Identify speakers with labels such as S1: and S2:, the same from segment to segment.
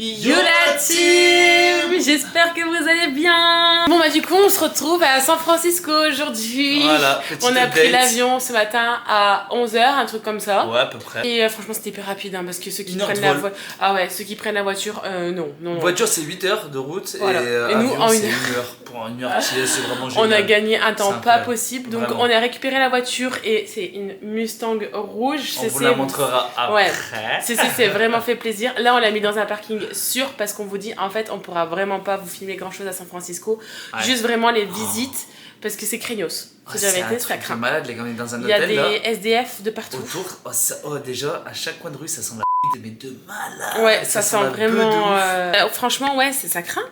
S1: Yo la team, j'espère que vous allez bien. Bon bah du coup on se retrouve à San Francisco aujourd'hui.
S2: Voilà,
S1: on a pris l'avion ce matin à 11h, un truc comme ça.
S2: Ouais, à peu près.
S1: Et franchement c'était hyper rapide hein, parce que ceux qui prennent la voiture... Ah ouais, ceux qui prennent la voiture, non.
S2: Voiture c'est 8 heures de route
S1: voilà.
S2: et
S1: nous
S2: avion
S1: en
S2: c'est 1 heure. Pour 1 heure, c'est vraiment génial.
S1: On a gagné un temps pas possible, donc
S2: vraiment.
S1: on a récupéré la voiture et c'est une Mustang rouge.
S2: On vous la montrera après.
S1: Ouais. C'est vraiment fait plaisir. Là on l'a mis dans un parking sûr parce qu'on vous dit en fait on pourra vraiment pas vous filmer grand chose à San Francisco, juste vraiment les visites parce que c'est craignos. Si j'avais été, ça craint.
S2: Malade, les gars, on est dans un
S1: hôtel. Il y a
S2: des
S1: SDF de partout.
S2: Autour, déjà à chaque coin de rue ça sent la mais de malade.
S1: Ouais, ça sent vraiment. Franchement, ouais, ça craint.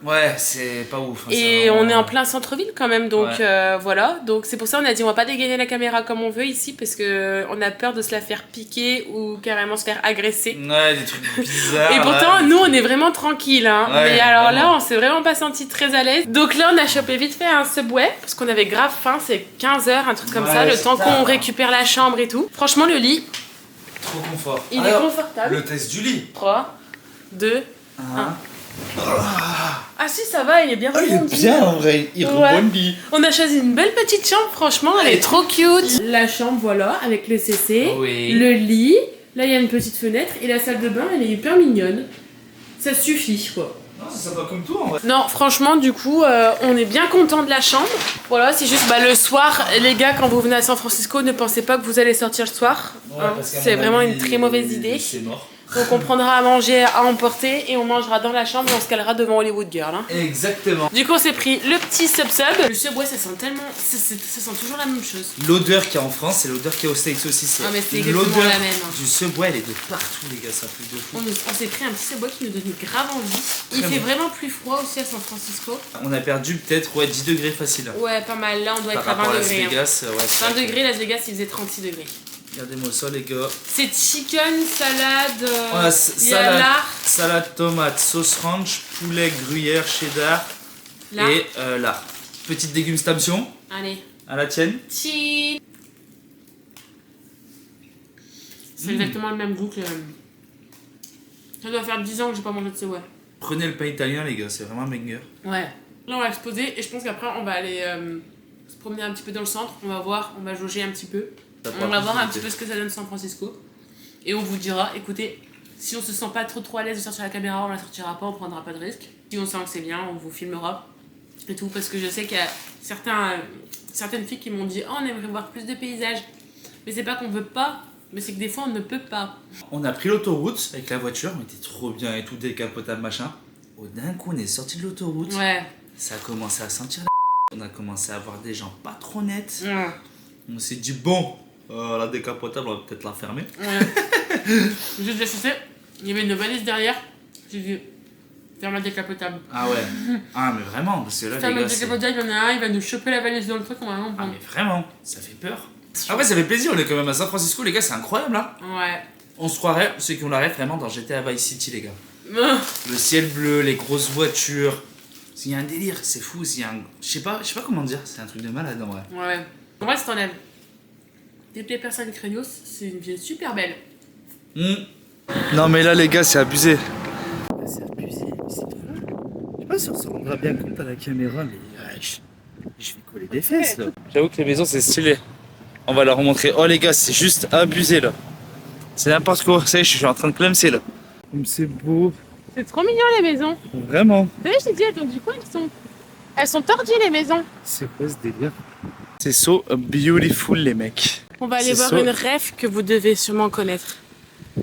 S2: Ouais, c'est pas ouf. Hein,
S1: et
S2: vraiment...
S1: on est en plein centre-ville quand même, donc voilà. Donc c'est pour ça on a dit on va pas dégainer la caméra comme on veut ici parce que on a peur de se la faire piquer ou carrément se faire agresser.
S2: Ouais, des trucs bizarres.
S1: Et pourtant, nous on est vraiment tranquille, hein.
S2: Ouais,
S1: mais alors
S2: vraiment.
S1: là, on s'est vraiment pas senti très à l'aise. Donc là, on a chopé vite fait un Subway parce qu'on avait grave faim. C'est 15h, un truc comme ça, le temps qu'on récupère la chambre et tout. Franchement, le lit.
S2: Trop confort.
S1: Il est confortable.
S2: Le test du lit.
S1: 3, 2, 1. Ah si, ça va, il est bien
S2: rebondi. Il est bien en vrai, il rebondit.
S1: On a choisi une belle petite chambre, franchement, elle est trop cute. La chambre, voilà, avec le CC, le lit. Là, il y a une petite fenêtre et la salle de bain, elle est hyper mignonne. Ça suffit, quoi.
S2: Non, c'est sympa comme tout en vrai.
S1: Non, franchement, du coup, on est bien content de la chambre. Voilà, c'est juste le soir, les gars, quand vous venez à San Francisco, ne pensez pas que vous allez sortir le soir.
S2: Ouais, hein,
S1: c'est vraiment une très mauvaise idée.
S2: C'est mort.
S1: Donc on prendra à manger à emporter et on mangera dans la chambre et on se calera devant Hollywood Girl. Hein.
S2: Exactement.
S1: Du coup, on s'est pris le petit sub. Le Subway, ça sent tellement. Ça sent toujours la même chose.
S2: L'odeur qu'il y a en France, c'est l'odeur qu'il y a aux States aussi.
S1: Ah, mais c'est exactement la même.
S2: Du Subway, elle est de partout, les gars, ça fait de fou.
S1: On s'est pris un petit Subway qui nous donnait grave envie. Il fait vraiment plus froid aussi à San Francisco.
S2: On a perdu peut-être 10 degrés facile.
S1: Ouais, pas mal. Là, on doit être à 20 degrés.
S2: Las Vegas,
S1: 20 degrés, Las Vegas, il faisait 36 degrés.
S2: Regardez-moi ça, les gars.
S1: C'est chicken, salade,
S2: salade tomate, sauce ranch, poulet gruyère, cheddar et lard. Petite dégustation.
S1: Allez.
S2: À la tienne.
S1: Cheese. C'est exactement le même goût que... Ça doit faire 10 ans que j'ai pas mangé de ce ouais.
S2: Prenez le pain italien, les gars, c'est vraiment un banger.
S1: Ouais. Là, on va exposer et je pense qu'après, on va aller se promener un petit peu dans le centre. On va voir, on va jauger un petit peu. On va voir un petit peu ce que ça donne San Francisco. Et on vous dira, écoutez, si on se sent pas trop à l'aise de sortir la caméra, on la sortira pas, on prendra pas de risque. Si on sent que c'est bien, on vous filmera. Et tout, parce que je sais qu'il y a certaines filles qui m'ont dit « Oh, on aimerait voir plus de paysages. » Mais c'est pas qu'on veut pas, mais c'est que des fois, on ne peut pas.
S2: On a pris l'autoroute avec la voiture, on était trop bien et tout, décapotable, machin. D'un coup, on est sorti de l'autoroute.
S1: Ouais.
S2: Ça a commencé à sentir la on a commencé à voir des gens pas trop nets.
S1: Ouais.
S2: On s'est dit, bon, la décapotable, on va peut-être la fermer.
S1: Ouais. Juste laissé, il y avait une valise derrière. J'ai dit, ferme la décapotable.
S2: Ah ouais. Ah, mais vraiment, parce que là,
S1: ferme
S2: les gars.
S1: La décapotable, il y en a un, il va nous choper la valise dans le truc, on va vraiment prendre.
S2: Ah, mais vraiment, ça fait peur. Après, ça fait plaisir, on est quand même à San Francisco, les gars, c'est incroyable là.
S1: Ouais.
S2: On se croirait, ceux qui ont la rêve, vraiment dans GTA Vice City, les gars. Le ciel bleu, les grosses voitures. Il y a un délire, c'est fou. Il y a un... Je sais pas comment dire, c'est un truc de malade en vrai.
S1: Ouais. En vrai, si t'enlèves toutes les personnes craignos, c'est une ville super belle.
S2: Non, mais là, les gars, c'est abusé. C'est abusé, mais c'est trop. Je sais pas si on se rendra bien compte à la caméra, mais je vais coller des fesses là. J'avoue que les maisons, c'est stylé. On va leur montrer. Oh, les gars, c'est juste abusé là. C'est n'importe quoi, ça y est, je suis en train de clamser là. C'est beau.
S1: C'est trop mignon les maisons.
S2: Vraiment.
S1: Vous savez, je t'ai dit, elles du coup, elles sont tordues les maisons.
S2: C'est quoi ce délire? C'est so beautiful les mecs.
S1: On va aller voir une ref que vous devez sûrement connaître.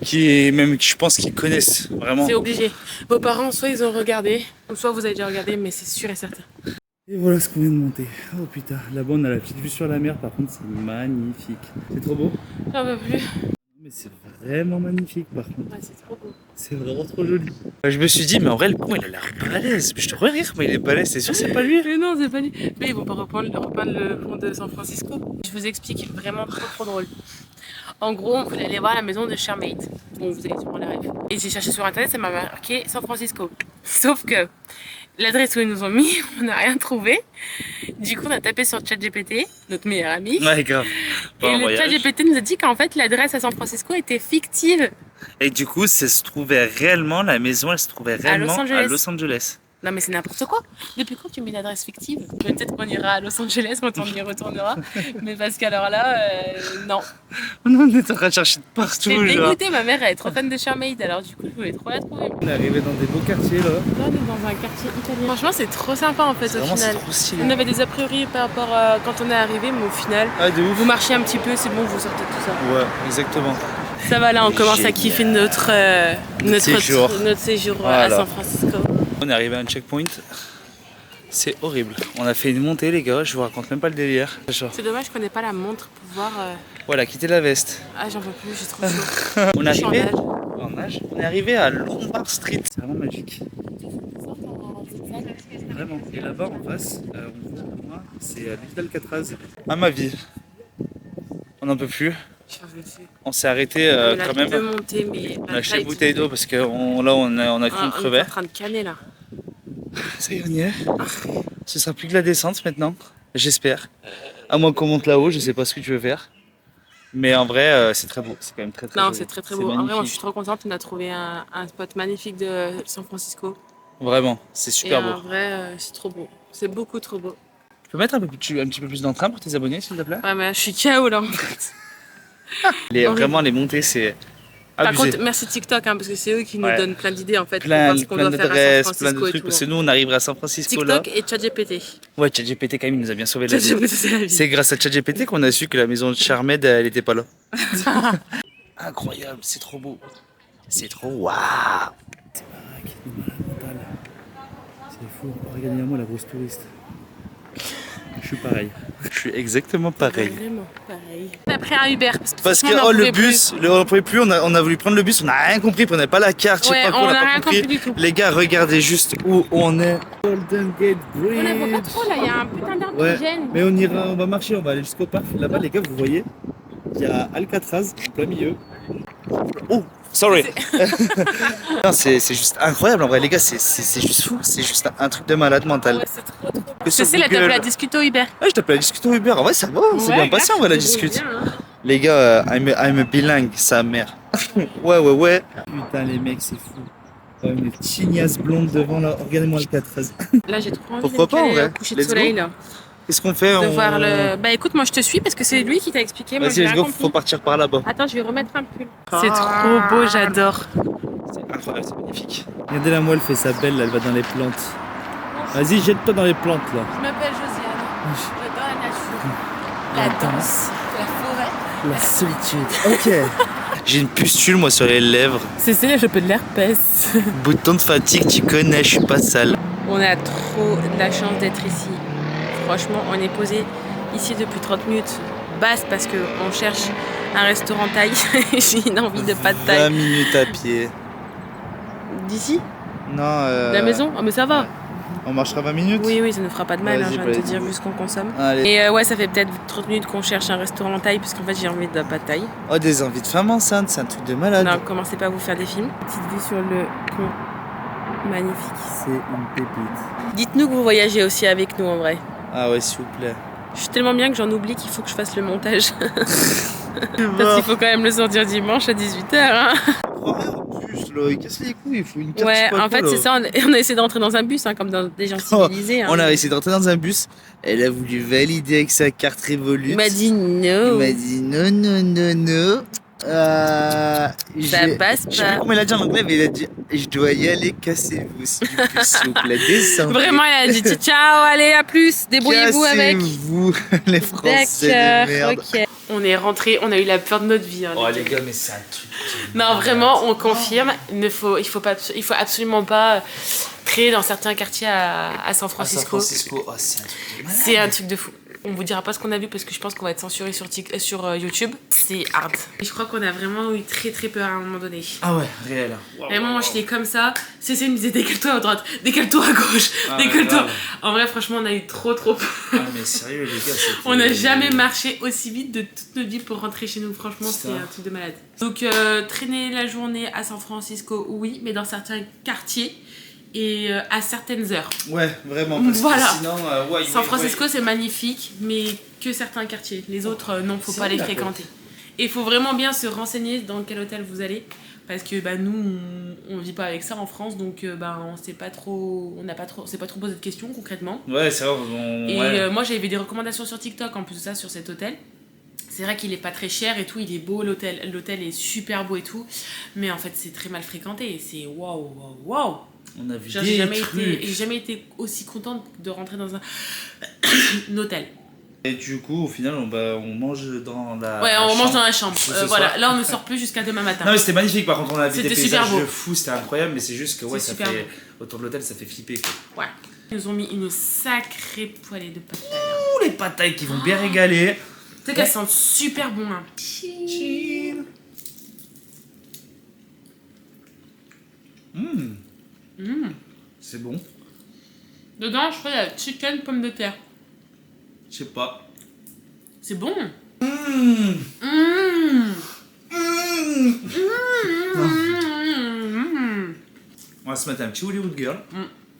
S2: Je pense qu'ils connaissent vraiment.
S1: C'est obligé. Vos parents, soit ils ont regardé, ou soit vous avez déjà regardé, mais c'est sûr et certain.
S2: Et voilà ce qu'on vient de monter. Oh putain, là-bas on a la petite vue sur la mer, par contre c'est magnifique. C'est trop beau?
S1: J'en veux plus.
S2: Mais c'est vraiment magnifique par contre.
S1: Ouais, c'est trop beau.
S2: C'est vraiment trop joli. Je me suis dit, mais en vrai, le con il a l'air balèze. Je te rire, mais il est balèze, c'est sûr, c'est pas lui.
S1: Mais non, c'est pas lui. Mais ils vont pas repeindre le pont de San Francisco. Je vous explique, vraiment trop drôle. En gros, on voulait aller voir la maison de Charmaine. Bon, vous avez sûrement la rêve. Et j'ai cherché sur internet, ça m'a marqué San Francisco. Sauf que l'adresse où ils nous ont mis, on n'a rien trouvé. Du coup, on a tapé sur ChatGPT, notre meilleur ami.
S2: Ouais, grave.
S1: Et le ChatGPT nous a dit qu'en fait, l'adresse à San Francisco était fictive.
S2: Et du coup, ça se trouvait réellement, la maison, elle se trouvait réellement à Los Angeles.
S1: Non mais c'est n'importe quoi. Depuis quand tu mets une adresse fictive? Peut-être qu'on ira à Los Angeles quand on y retournera. Mais parce qu'alors là, non.
S2: On est en train de chercher de partout.
S1: T'es dégoûtée, ma mère elle est trop fan de Charmaid, alors du coup je voulais trop la trouver.
S2: On est arrivé dans des beaux quartiers là.
S1: Là on est dans un quartier italien. Franchement c'est trop sympa en fait au final.
S2: C'est trop stylé.
S1: On avait des a priori par rapport à quand on est arrivé, mais au final,
S2: de ouf.
S1: vous marchez un petit peu, c'est bon, vous sortez de tout ça.
S2: Ouais, exactement.
S1: Ça va là, on commence à kiffer notre séjour à San Francisco.
S2: On est arrivé à un checkpoint. C'est horrible. On a fait une montée les gars, je vous raconte même pas le délire.
S1: C'est dommage qu'on n'ait pas la montre pour voir...
S2: Voilà, quitter la veste.
S1: Ah j'en peux plus, j'ai trop chaud.
S2: On est arrivé à Lombard Street. C'est vraiment magique. Vraiment. Et là-bas en face, on voit pour moi, c'est l'île d'Alcatraz. À ma vie. On n'en peut plus. On s'est arrêté quand même.
S1: Monter, mais
S2: on a acheté une bouteille d'eau parce que là on a cru crever.
S1: On est en train de canner là.
S2: Ça y est, on y est. Ce sera plus que la descente maintenant, j'espère. À moins qu'on monte là-haut, je sais pas ce que tu veux faire. Mais en vrai, c'est très beau. C'est quand même très beau.
S1: Non, c'est très beau. En vrai, moi, je suis trop contente. On a trouvé un spot magnifique de San Francisco.
S2: Vraiment, c'est super beau.
S1: En vrai, c'est trop beau. C'est beaucoup trop beau.
S2: Tu peux mettre un petit peu plus d'entrain pour tes abonnés, s'il te plaît?
S1: Ouais, mais je suis KO là en fait.
S2: Vraiment, les montées, c'est abusé.
S1: Par contre, merci TikTok, hein, parce que c'est eux qui nous donnent plein d'idées en fait.
S2: Plein
S1: d'adresses,
S2: plein de trucs. Parce que nous, on arrive à San Francisco
S1: TikTok
S2: là.
S1: et ChatGPT.
S2: Ouais, ChatGPT quand même, il nous a bien sauvé la vie. C'est grâce à ChatGPT qu'on a su que la maison de Charmed, elle était pas là. Incroyable, c'est trop beau. C'est trop waouh. C'est fou. Regardez-moi la grosse touriste. Je suis pareil. Je suis exactement pareil.
S1: Vraiment pareil. On a pris un Uber.
S2: Parce que le bus, on ne pouvait plus, on a voulu prendre le bus, on n'a rien compris, on n'avait pas la carte, je sais pas quoi,
S1: on
S2: n'a
S1: n'a
S2: pas
S1: rien
S2: compris.
S1: du tout.
S2: Les gars, regardez juste où on est. Golden Gate Bridge.
S1: On la voit pas trop là, il y a un putain d'arbre qui gêne.
S2: Mais on va marcher, on va aller jusqu'au parc. Là-bas, les gars, vous voyez, il y a Alcatraz en plein milieu. Oh, sorry. Non, c'est juste incroyable en vrai, les gars, c'est juste fou, c'est juste un truc de malade mental.
S1: Ouais, c'est trop beau. C'est la table à discuter au Uber.
S2: Ouais, je t'appelle la discute au Uber. En vrai, ça va, c'est bien passé en vrai la discute.
S1: Bien, hein.
S2: Les gars, I'm a bilingue, sa mère. Ouais. Putain, les mecs, c'est fou. Une tignasse blonde devant là. Regardez-moi Alcatraz.
S1: Là, j'ai trop envie
S2: Pourquoi pas en vrai?
S1: coucher de soleil là.
S2: Qu'est-ce qu'on fait?
S1: De voir le... Bah écoute, moi je te suis parce que c'est lui qui t'a expliqué.
S2: Vas-y, let's go, faut partir par là-bas.
S1: Attends, je vais remettre un pull. C'est trop beau, j'adore.
S2: C'est incroyable, c'est magnifique. Regardez la moelle fait sa belle, là, elle va dans les plantes. Vas-y, jette-toi dans les plantes là.
S1: Je m'appelle Josiane. J'adore la nature, la danse, la forêt,
S2: la solitude. Ok. J'ai une pustule moi sur les lèvres.
S1: C'est ça, je peux de l'herpès.
S2: Bouton de fatigue, tu connais, je suis pas sale.
S1: On a trop de la chance d'être ici. Franchement, on est posé ici depuis 30 minutes basse parce qu'on cherche un restaurant thaï. J'ai une envie de pas de thaï.
S2: 20 minutes à pied.
S1: D'ici?
S2: Non.
S1: De la maison? Oh, mais ça va.
S2: On marchera 20 minutes?
S1: Oui, ça ne fera pas de mal, hein, je viens de te dire, vu ce qu'on consomme. Allez. Et ouais, ça fait peut-être 30 minutes qu'on cherche un restaurant thaï parce qu'en fait j'ai envie de pas de thaï.
S2: Oh, des envies de femme enceinte, c'est un truc de malade.
S1: Non, commencez pas à vous faire des films. Petite vue sur le pont. Magnifique.
S2: C'est une pépite.
S1: Dites-nous que vous voyagez aussi avec nous en vrai.
S2: Ah ouais, s'il vous plaît.
S1: Je suis tellement bien que j'en oublie qu'il faut que je fasse le montage. Parce qu'il faut quand même le sortir dimanche à 18h. Hein.
S2: Il casse les couilles, il faut une carte.
S1: Ouais, en fait, c'est ça. On a essayé d'entrer dans un bus, hein, comme dans des gens civilisés. Hein.
S2: On a essayé d'entrer dans un bus. Elle a voulu valider avec sa carte Revolut.
S1: Il m'a dit non.
S2: Il m'a dit non.
S1: Ça passe pas.
S2: Je sais pas comment il a dit en anglais, mais il a dit je dois y aller, cassez-vous, s'il vous plaît, descendez.
S1: Vraiment, il a dit ciao, allez, à plus, débrouillez-vous avec.
S2: Cassez-vous, les Français de merde.
S1: Ok. On est rentré, on a eu la peur de notre vie. Hein,
S2: oh les gars, mais c'est un truc.
S1: Non, vraiment, on confirme. Il faut absolument pas créer dans certains quartiers à San Francisco.
S2: Oh, c'est un truc de malade.
S1: C'est un truc de fou. On vous dira pas ce qu'on a vu parce que je pense qu'on va être censuré sur YouTube. C'est hard. Et je crois qu'on a vraiment eu très peur à un moment donné.
S2: Ah ouais, réel.
S1: Vraiment, moi j'étais comme ça. Cécile me disait décale-toi à droite, décale-toi à gauche, décale-toi. Ouais. En vrai, franchement, on a eu trop peur.
S2: Ah mais sérieux les gars,
S1: on n'a jamais marché aussi vite de toute notre vie pour rentrer chez nous. Franchement, c'est un truc de malade. Donc traîner la journée à San Francisco, oui, mais dans certains quartiers. Et à certaines heures.
S2: Ouais, vraiment. Parce que sinon,
S1: San Francisco, c'est magnifique, mais que certains quartiers. Les autres, non, faut pas les fréquenter. Et il faut vraiment bien se renseigner dans quel hôtel vous allez Parce que bah, nous, on vit pas avec ça en France, donc bah, on s'est pas trop posé de questions concrètement.
S2: Ouais, c'est vrai.
S1: Et moi, j'avais des recommandations sur TikTok en plus de ça sur cet hôtel. C'est vrai qu'il est pas très cher et tout, il est beau l'hôtel est super beau et tout, mais en fait c'est très mal fréquenté et c'est waouh.
S2: On a vu
S1: j'ai jamais été aussi contente de rentrer dans un hôtel.
S2: Et du coup, au final, on mange dans la
S1: Ouais, on mange dans la chambre. Voilà,
S2: soir.
S1: là on ne sort plus jusqu'à demain matin.
S2: Non, mais c'était magnifique, par contre, on a vu des paysages
S1: beau.
S2: fous, c'était incroyable, mais c'est juste que ouais, ça fait
S1: beau.
S2: autour de l'hôtel, ça fait flipper quoi.
S1: Ouais. Ils nous ont mis une sacrée poêlée de patates.
S2: Ouh, les patates qui vont bien régaler.
S1: Tu sais qu'elles sentent super bon hein.
S2: Chill. C'est bon.
S1: Dedans, je crois qu'il y a chicken pomme de terre.
S2: Je sais pas.
S1: C'est bon.
S2: On va se mettre un petit Hollywood Girl.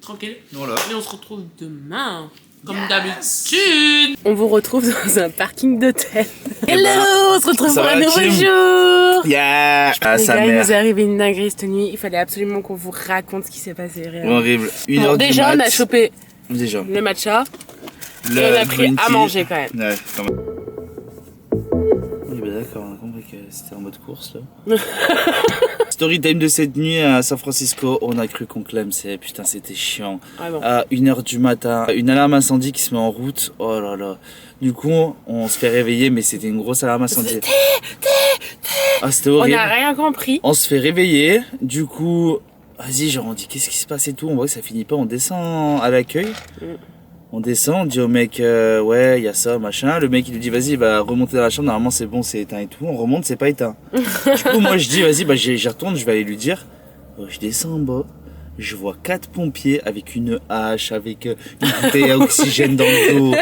S1: Tranquille.
S2: Voilà.
S1: Et on se retrouve demain. Comme d'habitude. On vous retrouve dans un parking d'hôtel. Hello, on se retrouve pour un nouveau jour.
S2: Yeah.
S1: Les gars, il nous est arrivé une dinguerie cette nuit. Il fallait absolument qu'on vous raconte ce qui s'est passé.
S2: Horrible.
S1: Déjà, on a chopé
S2: le
S1: matcha. Et on a pris à manger quand même.
S2: Ouais, quand même. Oui, bah d'accord, on a compris que c'était en mode course là. Story time de cette nuit à San Francisco, on a cru qu'on clamsait, putain c'était chiant.
S1: Ah bon.
S2: À 1h du matin, une alarme incendie qui se met en route, oh là là. Du coup, on se fait réveiller, mais c'était une grosse alarme incendie. Ah, c'était horrible.
S1: On n'a rien compris.
S2: On se fait réveiller, du coup, vas-y, genre on dit qu'est-ce qui se passe et tout, on voit que ça finit pas, on descend à l'accueil. On descend, on dit au mec, ouais, il y a ça, machin. Le mec, il lui dit, vas-y, va remonter dans la chambre. Normalement, c'est bon, c'est éteint et tout. On remonte, c'est pas éteint. Du coup, moi, je dis, vas-y, bah, j'y retourne, je vais aller lui dire. Je descends en bas. Je vois 4 pompiers avec une hache, avec une bouteille à oxygène dans le dos.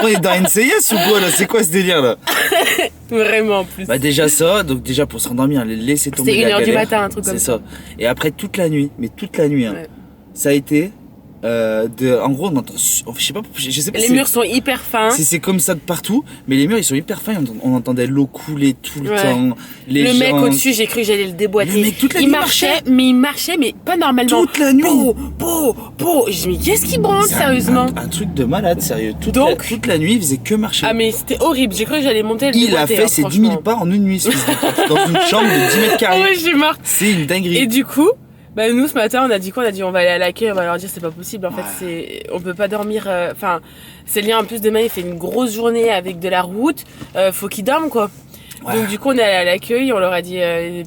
S2: On est dans NCIS ou quoi, là? C'est quoi ce délire, là?
S1: Vraiment, en plus.
S2: Bah, déjà ça, donc déjà pour se rendormir, laisser tomber la galère.
S1: C'est 1h du matin, un truc comme ça.
S2: C'est ça. Et après, toute la nuit, hein,
S1: ouais.
S2: Ça a été... en gros on entend, je sais pas
S1: les murs sont hyper fins,
S2: c'est comme ça de partout, mais les murs ils sont hyper fins, on entendait l'eau couler tout le temps,
S1: le mec au-dessus j'ai cru que j'allais le déboîter,
S2: le mec, toute la nuit,
S1: il marchait mais pas normalement,
S2: toute la nuit,
S1: et je me dis qu'est-ce qu'il branle sérieusement,
S2: un truc de malade sérieux, toute la nuit il faisait que marcher.
S1: Ah mais c'était horrible, j'ai cru que j'allais monter le déboîter.
S2: Il a fait ses 10 000 pas en une nuit dans une chambre de 10 mètres carrés.
S1: Ouais, je suis morte.
S2: C'est une dinguerie.
S1: Et du coup bah nous ce matin on a dit on va aller à l'accueil, on va leur dire c'est pas possible en fait, on peut pas dormir, enfin c'est lié en plus demain il fait une grosse journée avec de la route, faut qu'ils dorment quoi. Ouais. Donc du coup on est allé à l'accueil, on leur a dit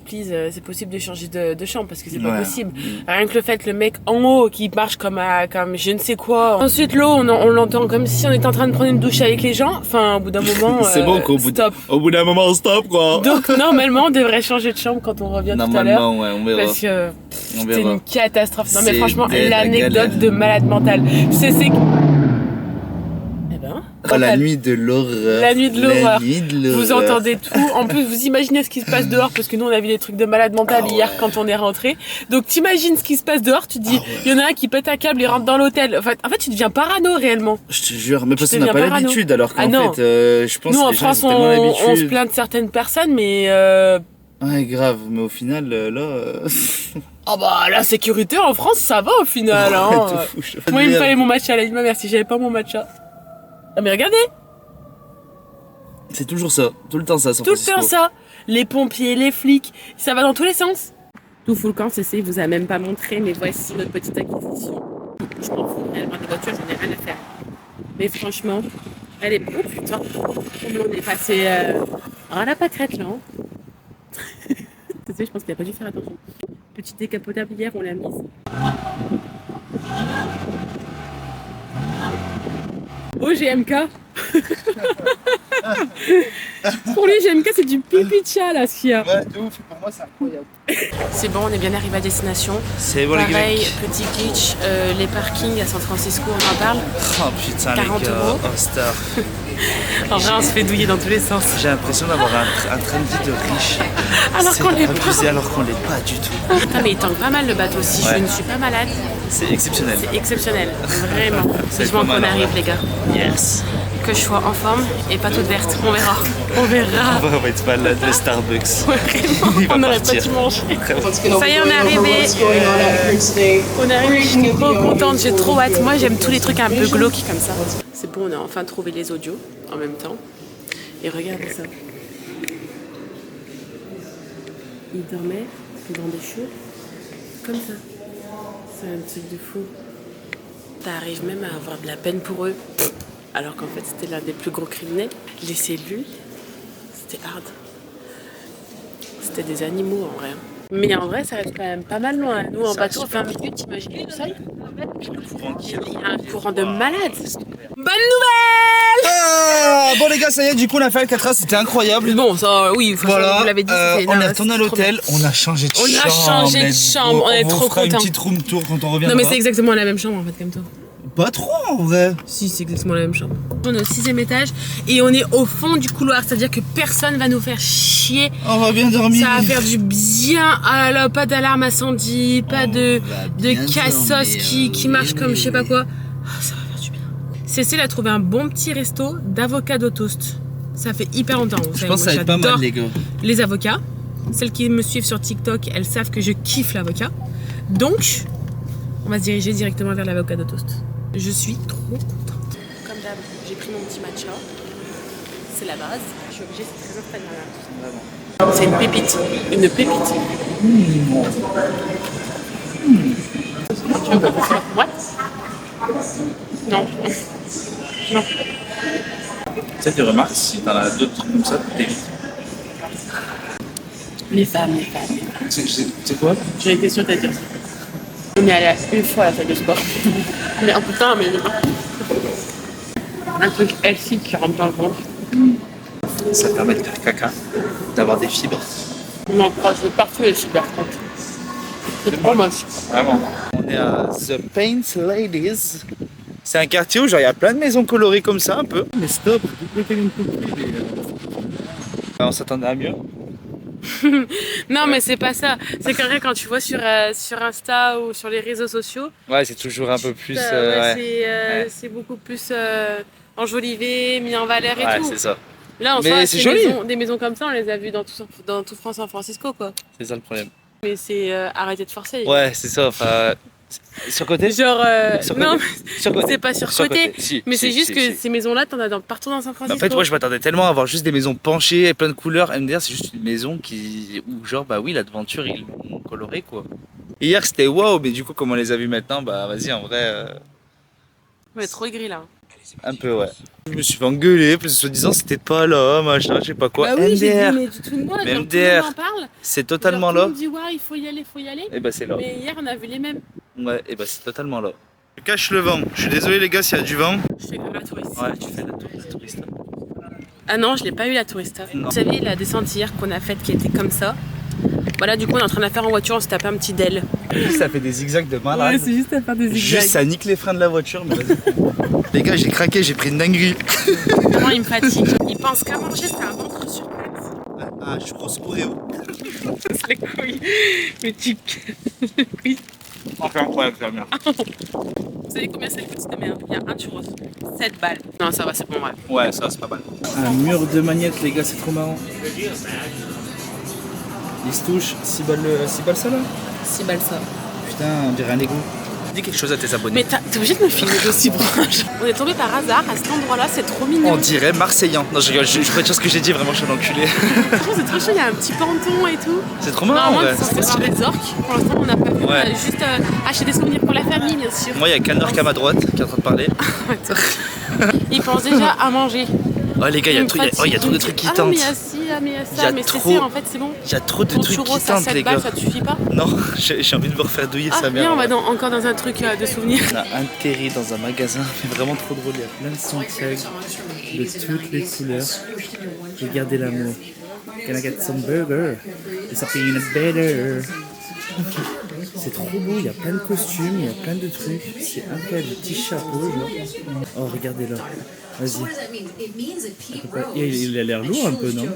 S1: please c'est possible de changer de chambre parce que c'est pas possible. Rien que le fait le mec en haut qui marche comme je ne sais quoi. Ensuite l'eau on l'entend comme si on était en train de prendre une douche avec les gens. Enfin au bout d'un moment
S2: c'est bon qu'au bout d'un moment stop quoi.
S1: Donc normalement on devrait changer de chambre quand on revient tout à l'heure.
S2: Normalement ouais on verra.
S1: Parce que c'était une catastrophe. Non mais franchement l'anecdote de malade mental. C'est
S2: la nuit de l'horreur.
S1: La nuit de l'horreur. Vous entendez tout. En plus, vous imaginez ce qui se passe dehors parce que nous, on a vu des trucs de malade mental hier quand on est rentré. Donc, t'imagines ce qui se passe dehors. Tu te dis, il y en a un qui pète un câble et rentre dans l'hôtel. En fait, tu deviens parano réellement.
S2: Je te jure, mais parce qu'on n'a pas l'habitude. Alors qu'en fait, je pense
S1: nous,
S2: que
S1: en
S2: les gens
S1: France,
S2: ont tellement l'habitude.
S1: on se plaint de certaines personnes, mais.
S2: Ouais, grave. Mais au final, là.
S1: Ah bah la sécurité en France, ça va au final. Hein. Moi, il me fallait mon matcha. Elle a dit, merci, j'avais pas mon matcha. Ah mais regardez.
S2: C'est toujours ça, tout le temps ça.
S1: Tout le temps ça. Les pompiers, les flics, ça va dans tous les sens. Tout fout le camp, CC, il vous a même pas montré, mais voici notre petite acquisition. Je m'en fous réellement des voitures, je n'ai rien à faire. Mais franchement, elle est... Oh putain, on est passé à la pâquerette là. Hein. Tu sais, je pense qu'il a pas dû faire attention. Petite décapotable hier, on l'a mise. Oh GMK. Pour lui GMK c'est du pipi de chat là ce qu'il y a.
S2: Ouais de ouf, pour moi c'est incroyable.
S1: C'est bon, on est bien arrivé à destination.
S2: C'est bon.
S1: Pareil, petit glitch, les parkings à San Francisco on en parle.
S2: Oh putain
S1: 40
S2: les gars,
S1: euros.
S2: Oh star.
S1: En vrai on se fait douiller dans tous les sens.
S2: J'ai l'impression d'avoir un train de vie de riche.
S1: Alors qu'on l'est pas.
S2: Alors qu'on l'est pas du tout.
S1: Putain mais il tangue pas mal le bateau si je ne suis pas malade.
S2: C'est exceptionnel.
S1: C'est exceptionnel, vraiment. Vivement qu'on arrive les gars.
S2: Yes.
S1: que je sois en forme et pas toute verte. On verra. On verra.
S2: On va être malade, le Starbucks.
S1: Ouais, vraiment, on n'aurait pas dû manger. Ça y est, on est arrivé. On est arrivé, je suis trop contente, j'ai trop hâte. Moi, j'aime tous les trucs un peu glauques comme ça. C'est bon, on a enfin trouvé les audios en même temps. Et regardez ça. Ils dormaient dans des choux comme ça. C'est un truc de fou. T'arrives même à avoir de la peine pour eux. Alors qu'en fait, c'était l'un des plus gros criminels. Les cellules, c'était hard. C'était des animaux en vrai. Mais en vrai, ça reste quand même pas mal loin. Nous, en bateau, 20 minutes, t'imagines tout ça? Il y a un courant de malade. Bonne nouvelle!
S2: Ah, bon les gars, ça y est, du coup on a fait Alcatraz, c'était incroyable.
S1: Bon, ça, oui,
S2: voilà,
S1: vous l'avez dit,
S2: on est retourné à l'hôtel, on a changé de chambre.
S1: On a changé de chambre, on est trop contents.
S2: On fera une petite room tour quand on reviendra.
S1: Non mais c'est exactement la même chambre en fait comme toi.
S2: Pas trop en vrai.
S1: Si, c'est exactement la même chambre. On est au 6e étage et on est au fond du couloir, c'est-à-dire que personne va nous faire chier.
S2: On va bien dormir.
S1: Ça va faire du bien. Ah là là, pas d'alarme incendie, pas de cassos qui marche comme je sais pas quoi. Ah, ça va faire du bien. Cécile a trouvé un bon petit resto d'avocado toast. Ça fait hyper longtemps.
S2: Je pense que ça va être pas mal les gars.
S1: Les avocats. Celles qui me suivent sur TikTok, elles savent que je kiffe l'avocat. Donc, on va se diriger directement vers l'avocado toast. Je suis trop contente. Comme d'hab, j'ai pris mon petit matcha. C'est la base. Je suis obligée, c'est très instagrammable. C'est une pépite. Une pépite. Tu veux pas faire moi? Non. Non.
S2: Tu sais, tu remarques, si t'en as d'autres trucs comme ça, t'évites.
S1: Les femmes.
S2: C'est quoi?
S1: J'ai été sûre de dire ça. On est allé une fois à la salle de sport. Mais en putain, mais un truc healthy qui rentre dans le ventre.
S2: Ça permet de faire caca, d'avoir des fibres.
S1: On en croise partout les super frottes. C'est trop moche.
S2: Vraiment. On est à The Paint Ladies. C'est un quartier où genre il y a plein de maisons colorées comme ça un peu. Mais stop, on s'attendait à mieux.
S1: Non mais c'est pas ça. C'est quand tu vois sur Insta ou sur les réseaux sociaux.
S2: Ouais, c'est toujours un peu plus.
S1: C'est beaucoup plus enjolivé, mis en valeur et tout.
S2: Ouais, c'est ça.
S1: Là, en
S2: mais
S1: soi, des maisons comme ça, on les a vues dans tout France, San Francisco, quoi.
S2: C'est ça le problème.
S1: Mais c'est arrêter de forcer.
S2: Ouais, c'est ça. Enfin, surcoté.
S1: Genre, non,
S2: surcoté.
S1: c'est pas surcoté.
S2: Si,
S1: mais
S2: si,
S1: c'est juste
S2: si,
S1: que
S2: si.
S1: ces maisons-là, t'en as partout dans San Francisco.
S2: En fait, moi, je m'attendais tellement à avoir juste des maisons penchées et plein de couleurs. MDR, c'est juste une maison où, genre, bah oui, la devanture, ils l'ont colorée, quoi. Hier, c'était waouh, mais du coup, comme on les a vus maintenant, bah vas-y, en vrai.
S1: Ouais, trop gris là.
S2: Un peu, ouais. Je me suis fait engueuler parce que soi-disant c'était pas là, machin, je sais pas quoi.
S1: Bah oui,
S2: MDR.
S1: mais tout le monde en parle.
S2: C'est totalement
S1: genre,
S2: là.
S1: Tout le monde dit ouais, il faut y aller.
S2: Et bah c'est là.
S1: Mais hier on a vu les mêmes.
S2: Ouais, et bah c'est totalement là. Je cache le vent. Je suis désolé les gars s'il y a du vent.
S1: Je fais comme la touriste.
S2: Ouais, tu fais la touriste.
S1: Ah non, je l'ai pas eu la tourista.
S2: Non.
S1: Vous savez la descente hier qu'on a faite qui était comme ça. Voilà, du coup on est en train de la faire en voiture, on se tape un petit DEL.
S2: Ça fait des zigzags de malade.
S1: Ouais, c'est juste à faire des zigzags.
S2: Juste ça nique les freins de la voiture, mais vas-y. Les gars, j'ai craqué, j'ai pris une dinguerie.
S1: Vraiment, il me fatigue. Il pense qu'à manger, c'est un ventre sur pattes.
S2: Ah, je crois Oreo.
S1: C'est les couilles. Le tic. Oui.
S2: Enfin, incroyable, c'est la merde.
S1: Vous savez combien ça coûte cette merde? Il y a un churros. 7 balles. Non, ça va, c'est bon, ouais.
S2: Ouais, ça, c'est pas mal. Un mur de magnettes, les gars, c'est trop marrant. Il se touche, 6 balles ça là?
S1: 6 balles ça.
S2: Putain, on dirait un Lego. Dis quelque chose à tes abonnés.
S1: Mais t'es obligé de me filmer aussi proche. On est tombé par hasard à cet endroit-là, c'est trop mignon.
S2: On dirait Marseillan. Non, je rigole, je peux pas dire ce que j'ai dit, vraiment, je suis un enculé.
S1: Franchement, c'est trop chaud, il y a un petit ponton et tout.
S2: C'est trop marrant,
S1: normalement,
S2: ouais.
S1: on est censé voir des orques. Pour l'instant, on n'a pas vu. On a juste acheté des souvenirs pour la famille, bien sûr.
S2: Moi, il y a Canark à ma droite qui est en train de parler.
S1: Il pense déjà à manger.
S2: Oh les gars, il y a trop de trucs qui tentent.
S1: Ah mais il y a ci, ah mais il y a ça, mais c'est en fait c'est bon.
S2: Il y a trop de trucs qui tentent les gars.
S1: Ça te suffit pas?
S2: Non, j'ai envie de me refaire douiller sa mère.
S1: Viens, on va encore dans un truc de souvenirs.
S2: On a atterri dans un magasin, c'est vraiment trop drôle, il y a plein de Santiago de toutes les couleurs. Regardez l'amour. Can I get some burger? It's a peanut butter. C'est trop beau, il y a plein de costumes, il y a plein de trucs. C'est incroyable, des petits chapeaux, genre. Oh, regardez là. Vas-y. Il a l'air lourd un peu, non?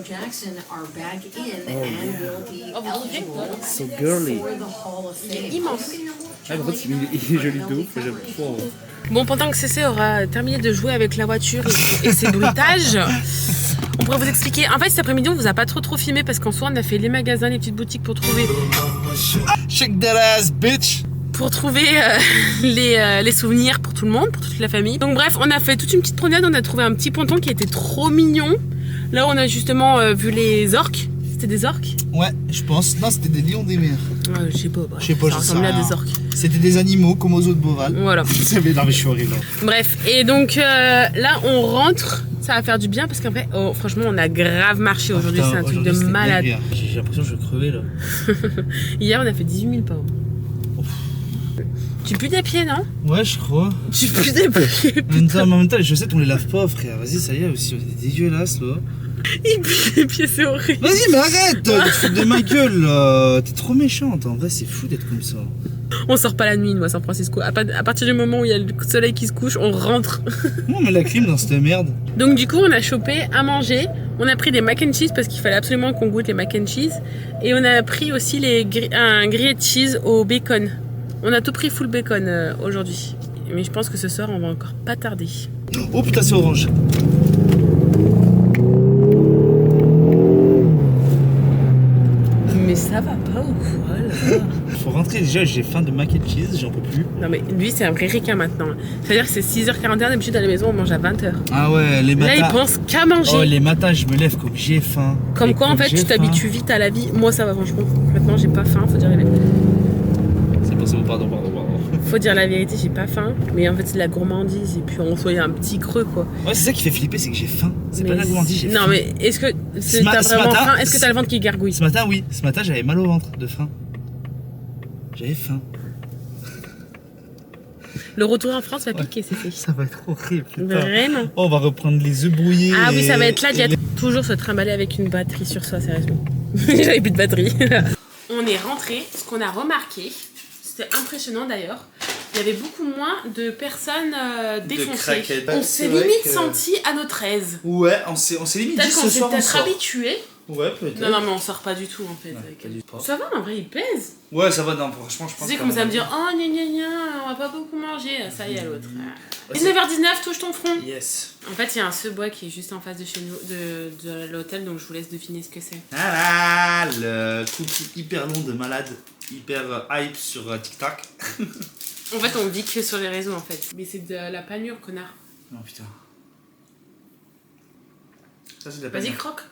S2: So girly.
S1: Il est immense.
S2: Ah, par contre, il est joli de ouf, j'aime trop.
S1: Bon, pendant que CC aura terminé de jouer avec la voiture et ses bruitages, on pourrait vous expliquer. En fait, cet après-midi, on vous a pas trop filmé parce qu'en soi, on a fait les magasins, les petites boutiques pour trouver.
S2: Shake that ass, bitch!
S1: Pour trouver les souvenirs pour tout le monde, pour toute la famille. Donc bref, on a fait toute une petite promenade, on a trouvé un petit ponton qui était trop mignon. Là, on a justement vu les orques. C'était des orques?
S2: Ouais, je pense. Non, c'était des lions des mers.
S1: Je sais pas.
S2: Je sais pas,
S1: ça ressemblait à des orques.
S2: C'était des animaux comme aux autres Beauval.
S1: Voilà.
S2: Non, mais je suis horrible.
S1: Bref, et donc là, on rentre. Ça va faire du bien parce qu'en fait, franchement, on a grave marché aujourd'hui. C'est un truc de malade.
S2: J'ai l'impression que je vais crever là.
S1: Hier, on a fait 18 000 pas. Tu pues des pieds, non?
S2: Ouais, je crois.
S1: Tu pues des pieds.
S2: En même temps, les chaussettes, on les lave pas, frère. Vas-y, ça y est aussi. On est dégueulasse là.
S1: Il pue des pieds, c'est horrible.
S2: Vas-y, mais arrête de te foutre de ma gueule là. T'es trop méchante. En vrai, c'est fou d'être comme ça.
S1: On sort pas la nuit, moi, à San Francisco. À partir du moment où il y a le soleil qui se couche, on rentre.
S2: On met la clim dans cette merde.
S1: Donc, du coup, on a chopé à manger. On a pris des mac and cheese parce qu'il fallait absolument qu'on goûte les mac and cheese. Et on a pris aussi un grillé de cheese au bacon. On a tout pris full bacon aujourd'hui. Mais je pense que ce soir, on va encore pas tarder.
S2: Oh putain, c'est orange.
S1: Mais ça va pas ou quoi là?
S2: Faut rentrer déjà, j'ai faim de mac and cheese, j'en peux plus.
S1: Non mais lui c'est un vrai ricain maintenant. C'est-à-dire que c'est 6h41, d'habitude à la maison on mange à 20h.
S2: Ah ouais, les matins.
S1: Là il pense qu'à manger.
S2: Oh les matins je me lève comme j'ai faim.
S1: Comme quoi en fait tu t'habitues vite à la vie. Moi ça va franchement. Maintenant j'ai pas faim, faut dire la vérité.
S2: C'est possible, pardon.
S1: Faut dire la vérité, j'ai pas faim. Mais en fait c'est de la gourmandise et puis en soi il y a un petit creux quoi.
S2: Ouais c'est ça qui fait flipper, c'est que j'ai faim. C'est pas de la gourmandise, j'ai faim.
S1: Non mais est-ce que t'as vraiment faim? Est-ce que t'as le ventre qui gargouille?
S2: Ce matin oui, ce matin j'avais mal au ventre de faim. J'avais faim.
S1: Le retour en France va piquer, c'est fait.
S2: Ça va être horrible, putain.
S1: Vraiment.
S2: Oh, on va reprendre les œufs brouillés.
S1: Ah oui, ça va être là. Toujours se trimballer avec une batterie sur soi, sérieusement. J'avais plus de batterie. On est rentré. Ce qu'on a remarqué, c'était impressionnant d'ailleurs. Il y avait beaucoup moins de personnes défoncées. On s'est limite senti à notre aise.
S2: Ouais, on s'est limite dit ce soir on
S1: peut-être habitué.
S2: Ouais, peut-être.
S1: Non, mais on sort pas du tout en fait. Ça va, en vrai, il pèse.
S2: Ouais, ça va, non, franchement, je pense que.
S1: C'est comme ça me dire, oh, gna, on va pas beaucoup manger. Ça y est, l'autre. 19h19, touche ton front.
S2: Yes.
S1: En fait, il y a un Subway qui est juste en face de chez nous, de l'hôtel, donc je vous laisse deviner ce que c'est.
S2: Ah là, le cookie hyper long de malade, hyper hype sur TikTok.
S1: En fait, on vit que sur les réseaux en fait. Mais c'est de la panure, connard.
S2: Non, putain. Ça, c'est de la panure.
S1: Vas-y, croque.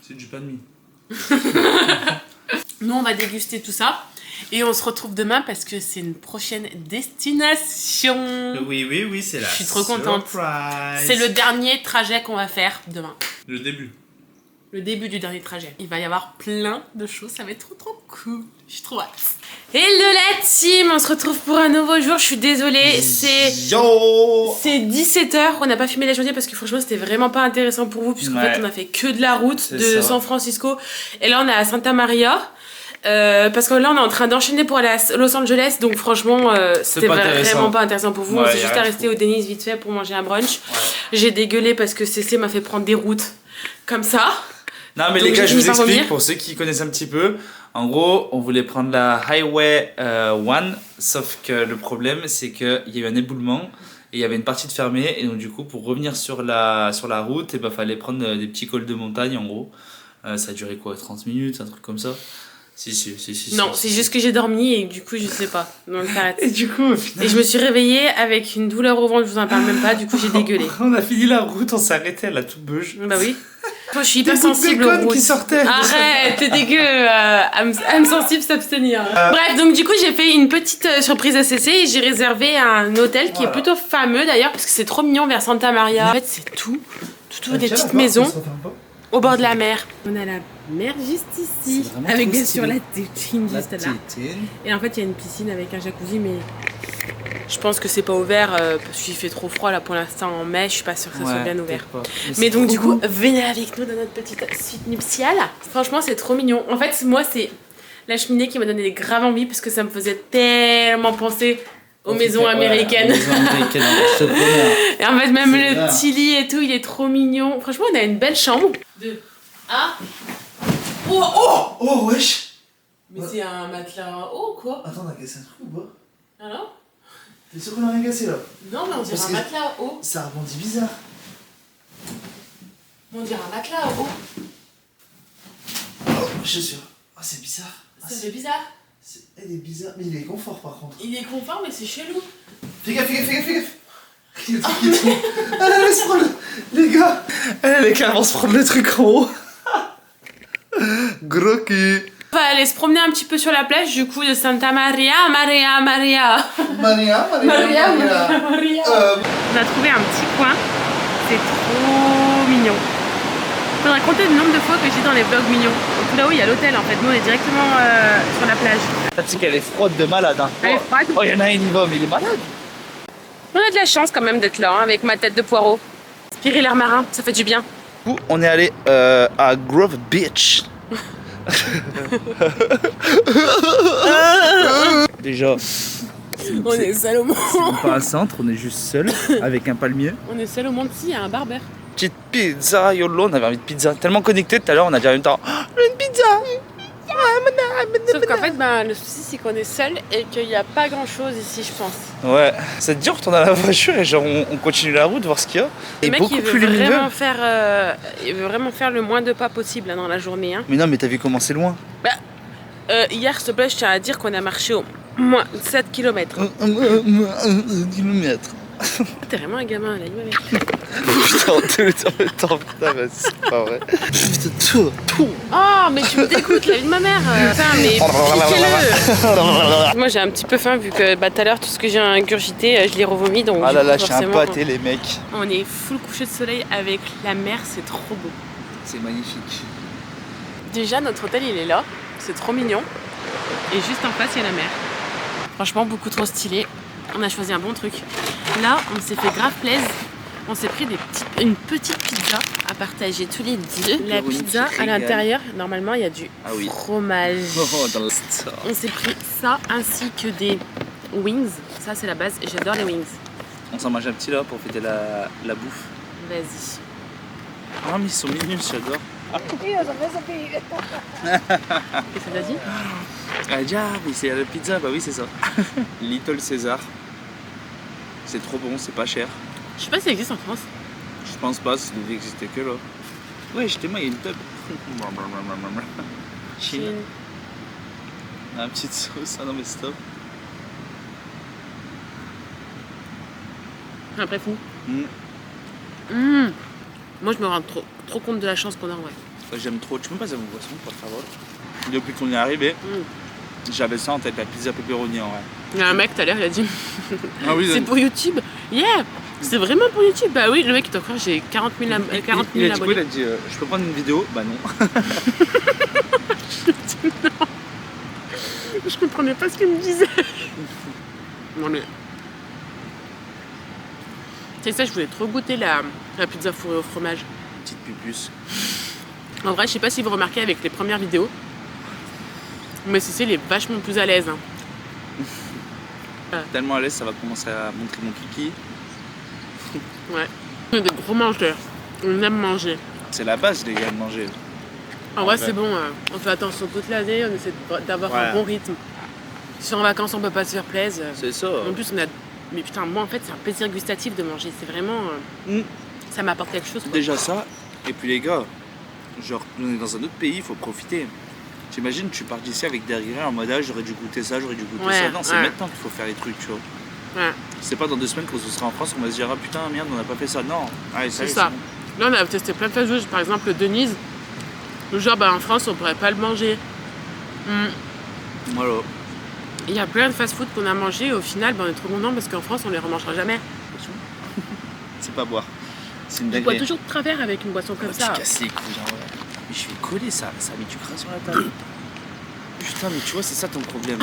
S2: C'est du pain de mie.
S1: Nous, on va déguster tout ça. Et on se retrouve demain parce que c'est une prochaine destination.
S2: Oui, c'est là.
S1: Je suis trop contente. C'est le dernier trajet qu'on va faire demain.
S2: Le début.
S1: Le début du dernier trajet. Il va y avoir plein de choses. Ça va être trop cool. Je suis trop hâte. Hello la team, on se retrouve pour un nouveau jour. Je suis désolée, c'est 17h. On n'a pas filmé la journée parce que franchement c'était vraiment pas intéressant pour vous puisqu'en fait on a fait que de la route de San Francisco. Et là on est à Santa Maria. Parce que là on est en train d'enchaîner pour aller à Los Angeles, donc franchement c'était vraiment pas intéressant pour vous. On s'est juste arrêté au Denny's vite fait pour manger un brunch. J'ai dégueulé parce que CC m'a fait prendre des routes comme ça.
S2: Non mais donc, les gars, je vous explique pour ceux qui connaissent un petit peu. En gros, on voulait prendre la Highway 1, sauf que le problème c'est qu'il y a eu un éboulement et il y avait une partie de fermée, et donc du coup pour revenir sur la route, il fallait prendre des petits cols de montagne en gros. Ça a duré quoi, 30 minutes, un truc comme ça. Si.
S1: Non, c'est juste que j'ai dormi et du coup je sais pas. Donc t'arrêtes.
S2: Et du coup, au final...
S1: Et je me suis réveillée avec une douleur au ventre, je vous en parle même pas, du coup j'ai dégueulé.
S2: On a fini la route, on s'est arrêté à la toute beuge.
S1: Bah oui. Moi je suis hyper sensible aux routes.
S2: Qui sortaient.
S1: Arrête, t'es dégueu. âme sensible, s'abstenir. Bref, donc du coup j'ai fait une petite surprise à CC et j'ai réservé un hôtel qui est plutôt fameux d'ailleurs parce que c'est trop mignon vers Santa Maria. En fait c'est tout des petites maisons au bord de la mer. On a la mer juste ici, avec bien sûr la tétine juste là. Et en fait il y a une piscine avec un jacuzzi, mais je pense que c'est pas ouvert parce qu'il fait trop froid là pour l'instant en mai, je suis pas sûre que ça soit bien ouvert. Mais donc du coup, venez avec nous dans notre petite suite nuptiale. Franchement c'est trop mignon. En fait moi c'est la cheminée qui m'a donné grave envie parce que ça me faisait tellement penser aux maisons américaines.
S2: Ouais, maisons américaines, je te promets.
S1: Et en fait, même le petit lit et tout, il est trop mignon. Franchement, on a une belle chambre.
S2: Oh, wesh.
S1: Mais c'est un matelas haut, quoi.
S2: Attends, on a cassé un truc ou pas?
S1: Alors?
S2: T'es sûr qu'on a rien cassé là?
S1: Non, mais on dirait un matelas haut.
S2: Ça rebondit bizarre.
S1: On dirait un matelas haut.
S2: Oh, je suis sûr. Oh, c'est bizarre.
S1: Ça fait bizarre.
S2: Elle est bizarre, mais il est confort par contre.
S1: Il est confort, mais c'est chelou.
S2: Fais gaffe. Il y a le truc qui tombe. Elle laisse prendre les gars. Elle allait clairement se prendre le truc en haut. Gros cul.
S1: On va aller se promener un petit peu sur la plage du coup de Santa Maria.
S2: Maria.
S1: On a trouvé un petit coin. C'est trop mignon. Faudrait compter le nombre de fois que j'ai dans les vlogs mignons. Donc là-haut il y a l'hôtel en fait. Nous on est directement sur la plage.
S2: Tu sais qu'elle est froide de malade. Hein.
S1: Elle est froide.
S2: Oh, il y en a un, il y va, mais il est malade.
S1: On a de la chance quand même d'être là hein, avec ma tête de poireau. Inspirer l'air marin, ça fait du bien.
S2: Du coup, on est allé à Grove Beach. Déjà,
S1: On est seul au monde.
S2: c'est pas un centre, on est juste seul avec un palmier.
S1: On est seul au monde si, il y a un barbeur.
S2: Petite pizza, YOLO, on avait envie de pizza. Tellement connecté tout à l'heure, on a dit en même temps une pizza.
S1: Sauf qu'en fait, le souci c'est qu'on est seul et qu'il n'y a pas grand chose ici, je pense.
S2: Ouais, c'est dur de retourner à la voiture et genre on continue la route, voir ce qu'il y a.
S1: Le
S2: Et
S1: mec
S2: beaucoup
S1: il
S2: plus
S1: veut,
S2: lumineux.
S1: il veut vraiment faire le moins de pas possible là, dans la journée. Hein.
S2: Mais non, mais t'as vu comment c'est loin.
S1: Hier, s'il te plaît, je tiens à dire qu'on a marché au moins 7 km.
S2: Kilomètre.
S1: T'es vraiment un gamin, là, mec.
S2: Putain, putain, mais c'est pas vrai. Putain, tout.
S1: Oh, mais tu me dégoûtes, la vie de ma mère. Putain, mais piquez-le. Moi, j'ai un petit peu faim vu que tout à l'heure, tout ce que j'ai ingurgité, je l'ai revomi. Donc,
S2: Ah là là,
S1: du coup,
S2: je suis un
S1: forcément,
S2: pâté, les mecs.
S1: On est full coucher de soleil avec la mer, c'est trop beau.
S2: C'est magnifique.
S1: Déjà, notre hôtel, il est là. C'est trop mignon. Et juste en face, il y a la mer. Franchement, beaucoup trop stylé. On a choisi un bon truc. Là, on s'est fait grave plaisir. On s'est pris une petite pizza à partager tous les deux. La pizza, à l'intérieur, normalement, il y a du fromage.
S2: Oh, dans le store.
S1: On s'est pris ça ainsi que des wings. Ça, c'est la base. J'adore les wings.
S2: On s'en mange un petit là pour fêter la bouffe.
S1: Vas-y.
S2: Ah, mais ils sont mignons, j'adore.
S1: Qu'est-ce que t'as dit?
S2: Elle a dit, ah, mais c'est la pizza, bah oui, c'est ça. Little César. C'est trop bon, c'est pas cher.
S1: Je sais pas si ça existe en France.
S2: Je pense pas, ça devait exister que là. Ouais, jetez-moi, il y a une tub. Chine. Un petite sauce, ah non mais stop.
S1: Après fou. Moi je me rends trop compte de la chance qu'on a en vrai.
S2: J'aime trop, tu peux me passer mon boisson pour favor? Depuis qu'on est arrivé, j'avais ça en tête, la pizza pepperoni en vrai.
S1: Il y a un mec tout à l'heure, il a dit
S2: ah oui,
S1: c'est pour YouTube. Yeah, c'est vraiment pour YouTube. Bah oui, le mec il t'a cru, j'ai 40 000 abonnés.
S2: Il a dit je peux prendre une vidéo? Bah non.
S1: Non. Je comprenais pas ce qu'il me disait. Non mais. C'est ça, je voulais trop goûter la pizza fourrée au fromage.
S2: Petite pupus.
S1: En vrai, je sais pas si vous remarquez avec les premières vidéos, mais Cécile est vachement plus à l'aise.
S2: Tellement à l'aise, ça va commencer à montrer mon kiki.
S1: Ouais. On est des gros mangeurs. On aime manger.
S2: C'est la base, les gars, de manger.
S1: En vrai, c'est bon. On fait attention toute l'année. On essaie d'avoir un bon rythme. Si en vacances, on peut pas se faire plaisir.
S2: C'est ça.
S1: En plus, on a. Mais putain, moi, en fait, c'est un plaisir gustatif de manger. C'est vraiment. Ça m'apporte quelque chose. Quoi.
S2: Déjà ça. Et puis, les gars, genre, on est dans un autre pays, il faut profiter. T'imagines, tu pars d'ici avec des regrets en mode ah, j'aurais dû goûter ça, j'aurais dû goûter ça. Non, c'est maintenant qu'il faut faire les trucs, tu vois. Ouais. C'est pas dans 2 semaines quand ce sera en France, on va se dire ah putain, merde, on n'a pas fait ça. Non, allez, c'est ça.
S1: Là, on a testé plein de fast-food, par exemple le Denise. Le genre, en France, on pourrait pas le manger.
S2: Voilà.
S1: Il y a plein de fast-food qu'on a mangé et au final, on est trop contents parce qu'en France, on les remangera jamais.
S2: C'est pas boire. C'est une dinguerie.
S1: Tu bois toujours de travers avec une boisson comme ça.
S2: Tu casses les couilles, hein, ouais. Mais je vais coller ça, ça a mis du gras sur la table. Putain, mais tu vois, c'est ça ton problème.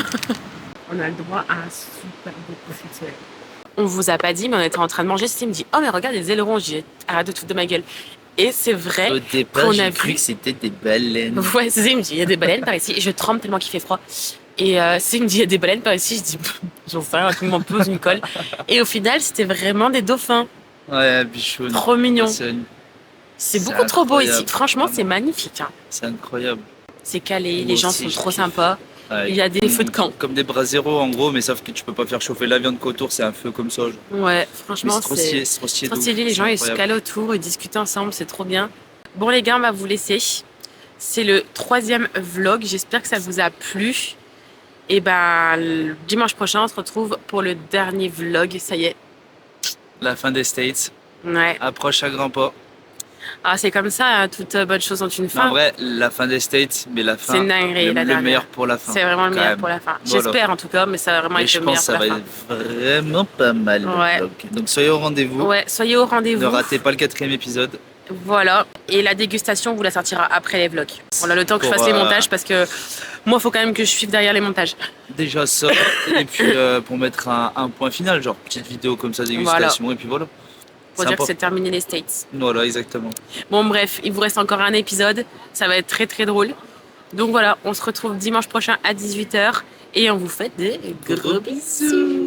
S1: On a le droit à un super beau coucher de soleil. On vous a pas dit, mais on était en train de manger. Cécile me dit oh, mais regarde les ailerons. J'ai dit arrête de te foutre de ma gueule. Et c'est vrai
S2: Au départ,
S1: qu'on a
S2: j'ai cru
S1: vu...
S2: que c'était des baleines.
S1: Ouais, c'est ça, il me dit, il y a des baleines par ici. Et je tremble tellement qu'il fait froid. Et c'est, il me dit, il y a des baleines par ici. Je dis, j'en sais rien, tout le monde pose une colle. Et au final, c'était vraiment des dauphins.
S2: Ouais, bichoune.
S1: Trop mignon.
S2: C'est
S1: beaucoup trop beau
S2: incroyable.
S1: ici. Franchement, c'est magnifique. Hein.
S2: C'est incroyable.
S1: C'est calé,
S2: Moi
S1: les gens
S2: aussi,
S1: sont
S2: je
S1: trop
S2: kiffe.
S1: sympas.
S2: Ouais,
S1: Il y a des feux de camp.
S2: Comme des braseros en gros, mais sauf que tu peux pas faire chauffer la viande qu'autour, c'est un feu comme ça. Genre.
S1: Ouais,
S2: Mais
S1: franchement,
S2: c'est trop stylé, c'est trop stylé.
S1: trop
S2: de ouf,
S1: stylé. Les
S2: c'est
S1: gens, ils se
S2: incroyable.
S1: calent autour, ils discutent ensemble, c'est trop bien. Bon, les gars, on va vous laisser. C'est le 3e vlog. J'espère que ça vous a plu. Et ben, le dimanche prochain, on se retrouve pour le dernier vlog. Ça y est.
S2: La fin des States
S1: Ouais.
S2: approche à grands pas.
S1: Ah, c'est comme ça, hein, toute bonne chose ont une
S2: Mais
S1: fin.
S2: en vrai, la fin des States, mais la fin,
S1: C'est une dinguerie, la
S2: le
S1: dernière.
S2: meilleur pour la fin.
S1: C'est vraiment le
S2: quand
S1: meilleur
S2: même.
S1: pour la fin.
S2: Voilà.
S1: J'espère en tout cas, mais ça va vraiment
S2: Mais
S1: être
S2: je
S1: le
S2: pense
S1: meilleur
S2: que
S1: pour
S2: ça
S1: la
S2: va
S1: fin.
S2: être vraiment pas mal.
S1: Ouais.
S2: Le vlog. Donc soyez au rendez-vous.
S1: Ouais, soyez au rendez-vous.
S2: Ne ratez pas le 4e épisode.
S1: Voilà. Et la dégustation, on vous la sortira après les vlogs. Voilà, le temps que je fasse les montages parce que moi, il faut quand même que je suive derrière les montages.
S2: Déjà ça, et puis pour mettre un point final, genre petite vidéo comme ça, dégustation, et puis voilà.
S1: Pour dire que c'est terminé les States.
S2: Voilà, exactement.
S1: Bon, bref, il vous reste encore un épisode. Ça va être très très drôle. Donc voilà, on se retrouve dimanche prochain à 18 h. Et on vous fait des gros bisous.